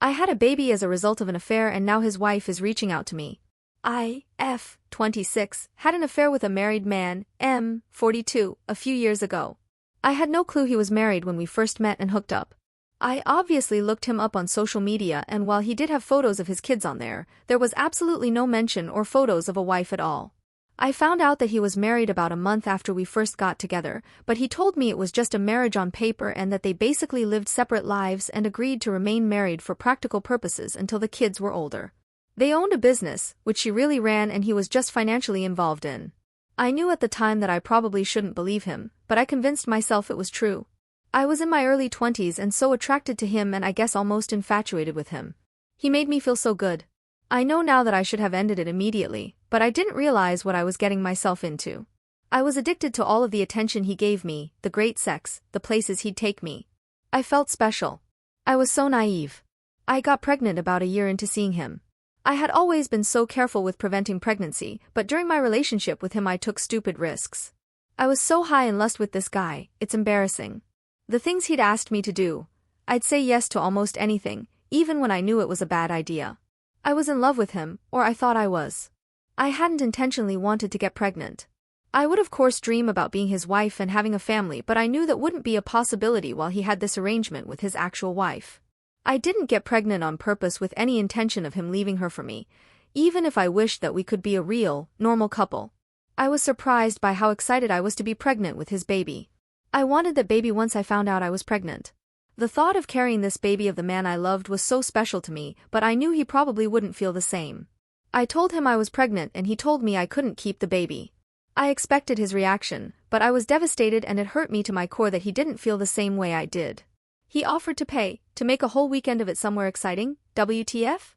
I had a baby as a result of an affair and now his wife is reaching out to me. I, F, 26, had an affair with a married man, M, 42, a few years ago. I had no clue he was married when we first met and hooked up. I obviously looked him up on social media and while he did have photos of his kids on there was absolutely no mention or photos of a wife at all. I found out that he was married about a month after we first got together, but he told me it was just a marriage on paper and that they basically lived separate lives and agreed to remain married for practical purposes until the kids were older. They owned a business, which she really ran and he was just financially involved in. I knew at the time that I probably shouldn't believe him, but I convinced myself it was true. I was in my early 20s and so attracted to him and I guess almost infatuated with him. He made me feel so good. I know now that I should have ended it immediately, but I didn't realize what I was getting myself into. I was addicted to all of the attention he gave me, the great sex, the places he'd take me. I felt special. I was so naive. I got pregnant about a year into seeing him. I had always been so careful with preventing pregnancy, but during my relationship with him I took stupid risks. I was so high in lust with this guy, it's embarrassing. The things he'd asked me to do, I'd say yes to almost anything, even when I knew it was a bad idea. I was in love with him, or I thought I was. I hadn't intentionally wanted to get pregnant. I would of course dream about being his wife and having a family, but I knew that wouldn't be a possibility while he had this arrangement with his actual wife. I didn't get pregnant on purpose with any intention of him leaving her for me, even if I wished that we could be a real, normal couple. I was surprised by how excited I was to be pregnant with his baby. I wanted that baby once I found out I was pregnant. The thought of carrying this baby of the man I loved was so special to me, but I knew he probably wouldn't feel the same. I told him I was pregnant and he told me I couldn't keep the baby. I expected his reaction, but I was devastated and it hurt me to my core that he didn't feel the same way I did. He offered to pay, to make a whole weekend of it somewhere exciting, WTF?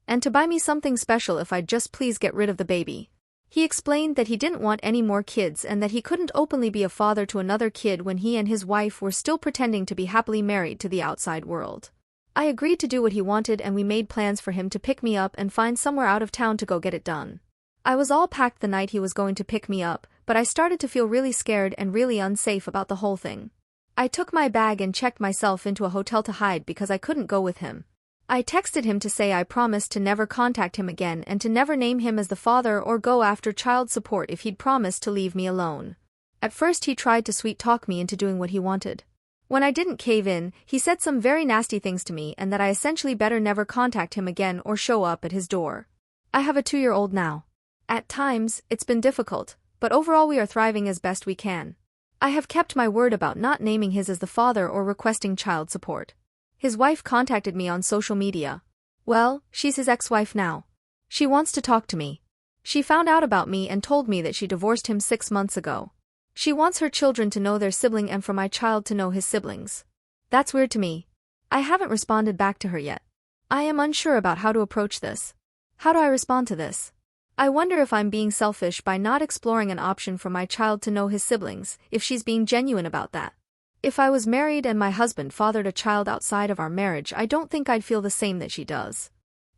And to buy me something special if I'd just please get rid of the baby. He explained that he didn't want any more kids and that he couldn't openly be a father to another kid when he and his wife were still pretending to be happily married to the outside world. I agreed to do what he wanted and we made plans for him to pick me up and find somewhere out of town to go get it done. I was all packed the night he was going to pick me up, but I started to feel really scared and really unsafe about the whole thing. I took my bag and checked myself into a hotel to hide because I couldn't go with him. I texted him to say I promised to never contact him again and to never name him as the father or go after child support if he'd promised to leave me alone. At first he tried to sweet-talk me into doing what he wanted. When I didn't cave in, he said some very nasty things to me and that I essentially better never contact him again or show up at his door. I have a 2-year-old now. At times, it's been difficult, but overall we are thriving as best we can. I have kept my word about not naming his as the father or requesting child support. His wife contacted me on social media. Well, she's his ex-wife now. She wants to talk to me. She found out about me and told me that she divorced him 6 months ago. She wants her children to know their sibling and for my child to know his siblings. That's weird to me. I haven't responded back to her yet. I am unsure about how to approach this. How do I respond to this? I wonder if I'm being selfish by not exploring an option for my child to know his siblings, if she's being genuine about that. If I was married and my husband fathered a child outside of our marriage, I don't think I'd feel the same that she does.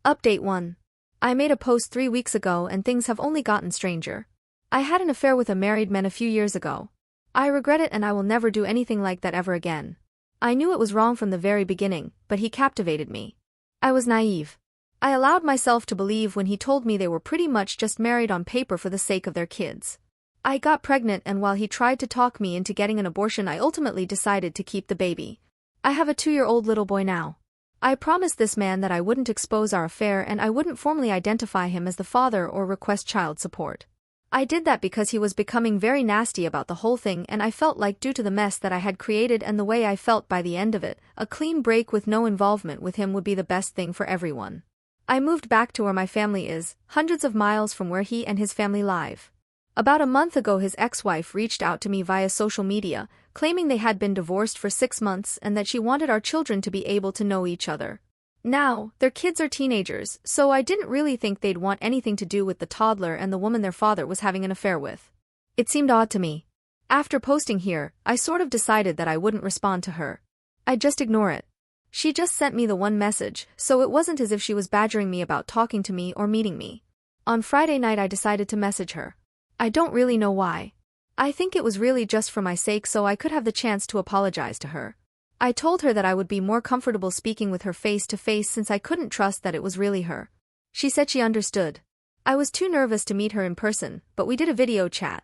Update 1. I made a post 3 weeks ago and things have only gotten stranger. I had an affair with a married man a few years ago. I regret it and I will never do anything like that ever again. I knew it was wrong from the very beginning, but he captivated me. I was naive. I allowed myself to believe when he told me they were pretty much just married on paper for the sake of their kids. I got pregnant and while he tried to talk me into getting an abortion I ultimately decided to keep the baby. I have a 2-year-old little boy now. I promised this man that I wouldn't expose our affair and I wouldn't formally identify him as the father or request child support. I did that because he was becoming very nasty about the whole thing and I felt like due to the mess that I had created and the way I felt by the end of it, a clean break with no involvement with him would be the best thing for everyone. I moved back to where my family is, hundreds of miles from where he and his family live. About a month ago his ex-wife reached out to me via social media, claiming they had been divorced for 6 months and that she wanted our children to be able to know each other. Now, their kids are teenagers, so I didn't really think they'd want anything to do with the toddler and the woman their father was having an affair with. It seemed odd to me. After posting here, I sort of decided that I wouldn't respond to her. I'd just ignore it. She just sent me the one message, so it wasn't as if she was badgering me about talking to me or meeting me. On Friday night I decided to message her. I don't really know why. I think it was really just for my sake so I could have the chance to apologize to her. I told her that I would be more comfortable speaking with her face to face since I couldn't trust that it was really her. She said she understood. I was too nervous to meet her in person, but we did a video chat.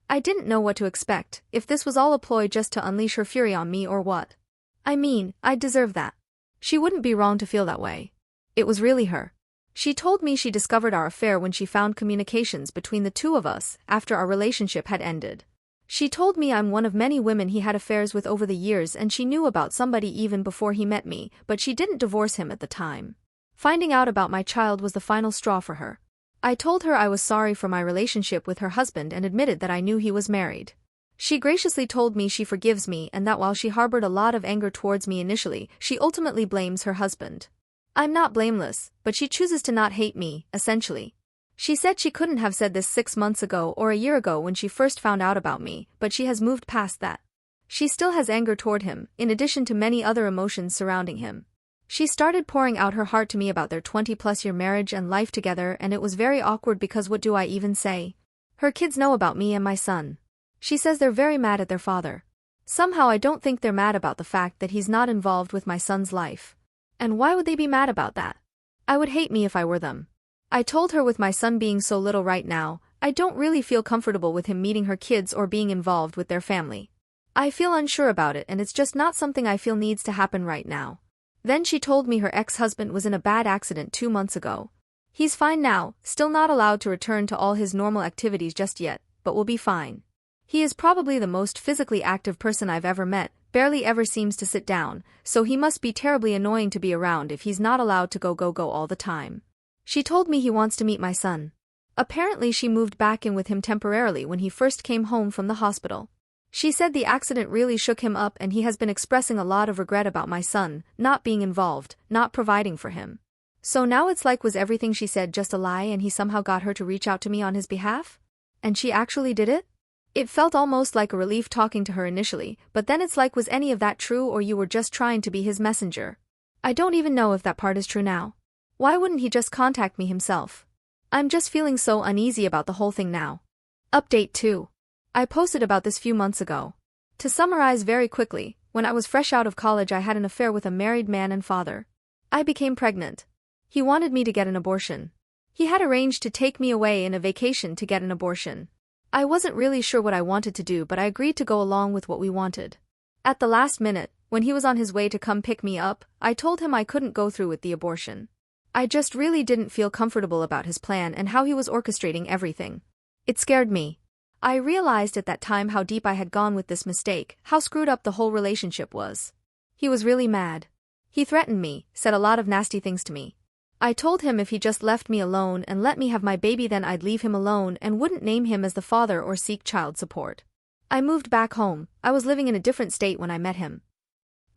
I didn't know what to expect, if this was all a ploy just to unleash her fury on me or what. I mean, I'd deserve that. She wouldn't be wrong to feel that way. It was really her. She told me she discovered our affair when she found communications between the two of us after our relationship had ended. She told me I'm one of many women he had affairs with over the years and she knew about somebody even before he met me, but she didn't divorce him at the time. Finding out about my child was the final straw for her. I told her I was sorry for my relationship with her husband and admitted that I knew he was married. She graciously told me she forgives me and that while she harbored a lot of anger towards me initially, she ultimately blames her husband. I'm not blameless, but she chooses to not hate me, essentially. She said she couldn't have said this 6 months ago or a year ago when she first found out about me, but she has moved past that. She still has anger toward him, in addition to many other emotions surrounding him. She started pouring out her heart to me about their 20-plus-year marriage and life together, and it was very awkward because what do I even say? Her kids know about me and my son. She says they're very mad at their father. Somehow I don't think they're mad about the fact that he's not involved with my son's life. And why would they be mad about that? I would hate me if I were them. I told her with my son being so little right now, I don't really feel comfortable with him meeting her kids or being involved with their family. I feel unsure about it and it's just not something I feel needs to happen right now. Then she told me her ex-husband was in a bad accident 2 months ago. He's fine now, still not allowed to return to all his normal activities just yet, but will be fine. He is probably the most physically active person I've ever met, barely ever seems to sit down, so he must be terribly annoying to be around if he's not allowed to go all the time. She told me he wants to meet my son. Apparently she moved back in with him temporarily when he first came home from the hospital. She said the accident really shook him up and he has been expressing a lot of regret about my son, not being involved, not providing for him. So now it's like was everything she said just a lie and he somehow got her to reach out to me on his behalf? And she actually did it? It felt almost like a relief talking to her initially, but then it's like was any of that true or you were just trying to be his messenger? I don't even know if that part is true now. Why wouldn't he just contact me himself? I'm just feeling so uneasy about the whole thing now. Update 2. I posted about this few months ago. To summarize very quickly, when I was fresh out of college I had an affair with a married man and father. I became pregnant. He wanted me to get an abortion. He had arranged to take me away in a vacation to get an abortion. I wasn't really sure what I wanted to do but I agreed to go along with what we wanted. At the last minute, when he was on his way to come pick me up, I told him I couldn't go through with the abortion. I just really didn't feel comfortable about his plan and how he was orchestrating everything. It scared me. I realized at that time how deep I had gone with this mistake, how screwed up the whole relationship was. He was really mad. He threatened me, said a lot of nasty things to me. I told him if he just left me alone and let me have my baby then I'd leave him alone and wouldn't name him as the father or seek child support. I moved back home. I was living in a different state when I met him.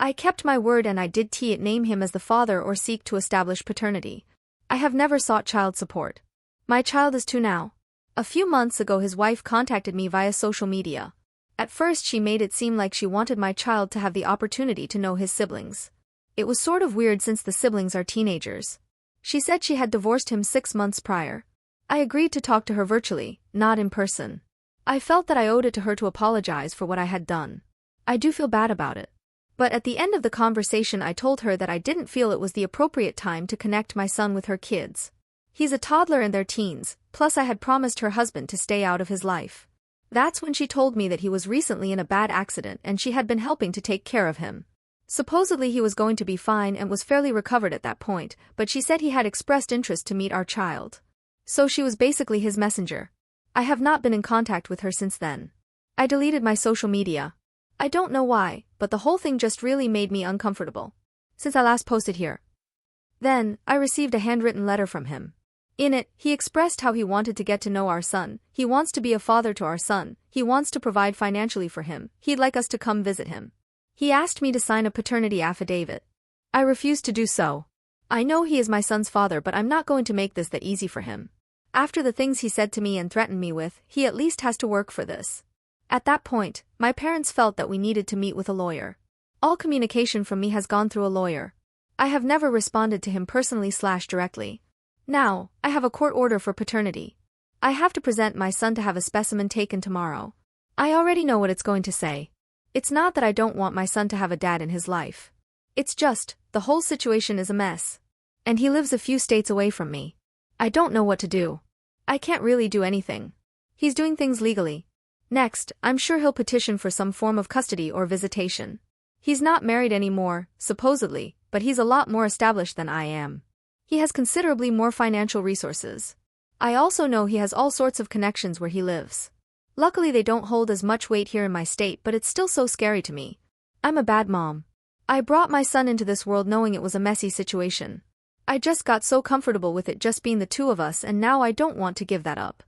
I kept my word and I did name him as the father or seek to establish paternity. I have never sought child support. My child is 2 now. A few months ago his wife contacted me via social media. At first she made it seem like she wanted my child to have the opportunity to know his siblings. It was sort of weird since the siblings are teenagers. She said she had divorced him 6 months prior. I agreed to talk to her virtually, not in person. I felt that I owed it to her to apologize for what I had done. I do feel bad about it. But at the end of the conversation I told her that I didn't feel it was the appropriate time to connect my son with her kids. He's a toddler and they're teens, plus I had promised her husband to stay out of his life. That's when she told me that he was recently in a bad accident and she had been helping to take care of him. Supposedly he was going to be fine and was fairly recovered at that point, but she said he had expressed interest to meet our child. So she was basically his messenger. I have not been in contact with her since then. I deleted my social media. I don't know why, but the whole thing just really made me uncomfortable. Since I last posted here. Then, I received a handwritten letter from him. In it, he expressed how he wanted to get to know our son, he wants to be a father to our son, he wants to provide financially for him, he'd like us to come visit him. He asked me to sign a paternity affidavit. I refused to do so. I know he is my son's father but I'm not going to make this that easy for him. After the things he said to me and threatened me with, he at least has to work for this. At that point, my parents felt that we needed to meet with a lawyer. All communication from me has gone through a lawyer. I have never responded to him personally/directly. Now, I have a court order for paternity. I have to present my son to have a specimen taken tomorrow. I already know what it's going to say. It's not that I don't want my son to have a dad in his life. It's just, the whole situation is a mess. And he lives a few states away from me. I don't know what to do. I can't really do anything. He's doing things legally. Next, I'm sure he'll petition for some form of custody or visitation. He's not married anymore, supposedly, but he's a lot more established than I am. He has considerably more financial resources. I also know he has all sorts of connections where he lives. Luckily they don't hold as much weight here in my state, but it's still so scary to me. I'm a bad mom. I brought my son into this world knowing it was a messy situation. I just got so comfortable with it just being the two of us, and now I don't want to give that up.